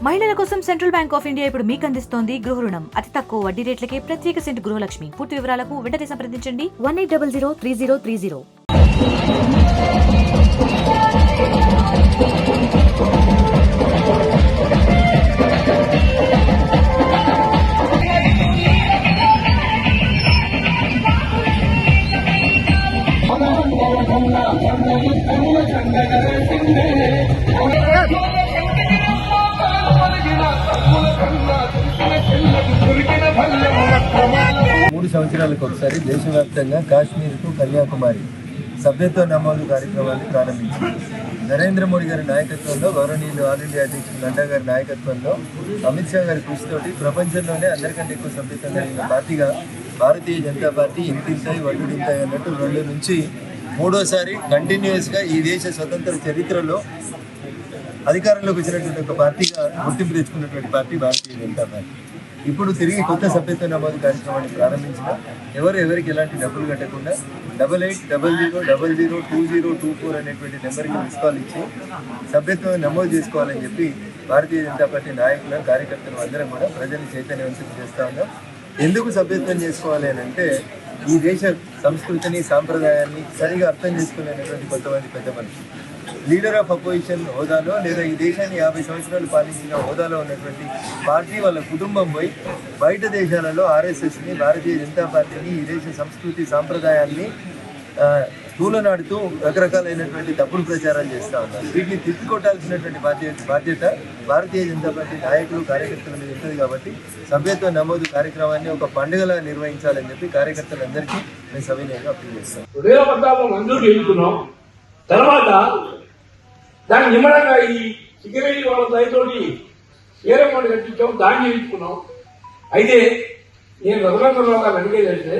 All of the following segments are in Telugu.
మహిళల కోసం సెంట్రల్ బ్యాంక్ ఆఫ్ ఇండియా ఇప్పుడు మీకు అందిస్తోంది గృహ రుణం. అతి తక్కువ వడ్డీ రేట్లకే ప్రత్యేక సెంటు గృహలక్ష్మి. పూర్తి వివరాలకు వెంటనే సంప్రదించండి 18003030. మూడు సంవత్సరాలకు ఒకసారి దేశవ్యాప్తంగా కాశ్మీర్కు కన్యాకుమారి సభ్యత్వ నమోదు కార్యక్రమాన్ని ప్రారంభించింది. నరేంద్ర మోడీ గారి నాయకత్వంలో, గౌరవనీయులు ఆల్ ఇండియా అధ్యక్షుడు నడ్డా గారి నాయకత్వంలో, అమిత్ షా గారి కృషితోటి ప్రపంచంలోనే అందరికంటే ఎక్కువ సభ్యత్వం కలిగిన పార్టీగా భారతీయ జనతా పార్టీ ఇంతింతాయి వడ్డుడింతాయి అన్నట్టు 2 నుంచి 3వసారి కంటిన్యూస్గా ఈ దేశ స్వతంత్ర చరిత్రలో అధికారంలోకి వచ్చినటువంటి ఒక పార్టీగా గుర్తింపు తెచ్చుకున్నటువంటి పార్టీ భారతీయ జనతా పార్టీ. ఇప్పుడు తిరిగి కొత్త సభ్యత్వ నమోదు కార్యక్రమాన్ని ప్రారంభించిన ఎవరికి ఎలాంటి డబ్బులు కట్టకుండా 8800002024 అనేటువంటి నెంబర్కి మిస్ కాల్ ఇచ్చి సభ్యత్వం నమోదు చేసుకోవాలని చెప్పి భారతీయ జనతా పార్టీ నాయకులు, కార్యకర్తలు అందరం కూడా ప్రజల్ని చైతన్యవంతం చేస్తూ ఉన్నాం. ఎందుకు సభ్యత్వం చేసుకోవాలి అని అంటే, ఈ దేశ సంస్కృతిని, సాంప్రదాయాన్ని సరిగా అర్థం చేసుకునేటువంటి కొంతమంది పెద్ద మనుషులు లీడర్ ఆఫ్ అపోజిషన్ హోదాలో, లేదా ఈ దేశాన్ని 50 సంవత్సరాలు పాలించిన హోదాలో ఉన్నటువంటి పార్టీ వాళ్ళ కుటుంబం పోయి బయట దేశాలలో ఆర్ఎస్ఎస్ని, భారతీయ జనతా పార్టీని, ఈ దేశ సంస్కృతి సాంప్రదాయాన్ని తూలనాడుతూ రకరకాలైనటువంటి తప్పుడు ప్రచారాలు చేస్తూ ఉన్నారు. వీటిని తిప్పికొట్టాల్సినటువంటి బాధ్యత భారతీయ జనతా పార్టీ నాయకులు, కార్యకర్తల మీద ఉంటుంది. కాబట్టి సభ్యత్వ నమోదు కార్యక్రమాన్ని ఒక పండుగలా నిర్వహించాలని చెప్పి కార్యకర్తలందరికీ మేము సవినయంగా అప్పీల్ చేస్తాం. తర్వాత దాన్ని నిమ్మడంగా ఈ సిగరెట్ వాళ్ళ దయతోటి ఏరమౌంట్ కట్టించాం, దాన్ని చేయించుకున్నాం. అయితే నేను రఘునందనరావు గారు అడిగేదంటే,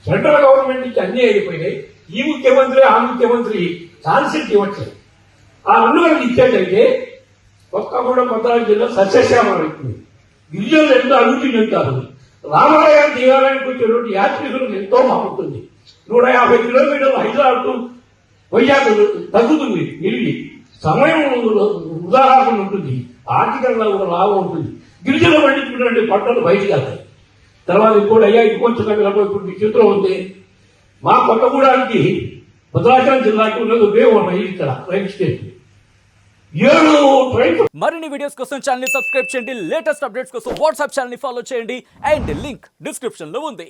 సెంట్రల్ గవర్నమెంట్ నుంచి అన్నీ అయిపోయినాయి, ఈ ముఖ్యమంత్రి ఆ ముఖ్యమంత్రి ఛాన్సెట్ ఇవ్వట్లేదు. ఆ 2 గంటలు ఇచ్చేటైతే కొత్తగూడెం భద్రాద్రి జిల్లా సస్యశ్యామలం అవుతుంది. గిరిజనులు ఎంతో అభివృద్ధి చెందుతారు. రామాలయాన్ని తీయాలని వచ్చేటువంటి యాత్రికులకు ఎంతో మారుతుంది. 150 కిలోమీటర్లు హైదరాబాద్ వైజాగ్ తగ్గుతుంది. నిలివి సమయం వృధా కాకుండా ఉంటుంది, ఆర్థికంగా కూడా లాభం ఉంటుంది. గిరిజనులు పండించుకున్నటువంటి పంటలు బయటికి వెళ్తాయి. తర్వాత ఇంకోటి అయ్యా ఇంకొంచెం ఇప్పుడు మీ చేతిలో ఉంది. మా కొత్తగూడానికి భద్రాచలం జిల్లాకి ఉన్నది ఒకే రైలు, ఇక్కడ రైలు స్టేషన్ 7 ట్రైన్. మరిన్ని వీడియోస్ కోసం ఛానల్ ని సబ్స్క్రైబ్ చేయండి. లేటెస్ట్ అప్డేట్స్ కోసం వాట్సాప్ ఛానల్ ని ఫాలో చేయండి. అండ్ లింక్ డిస్క్రిప్షన్ లో ఉంది.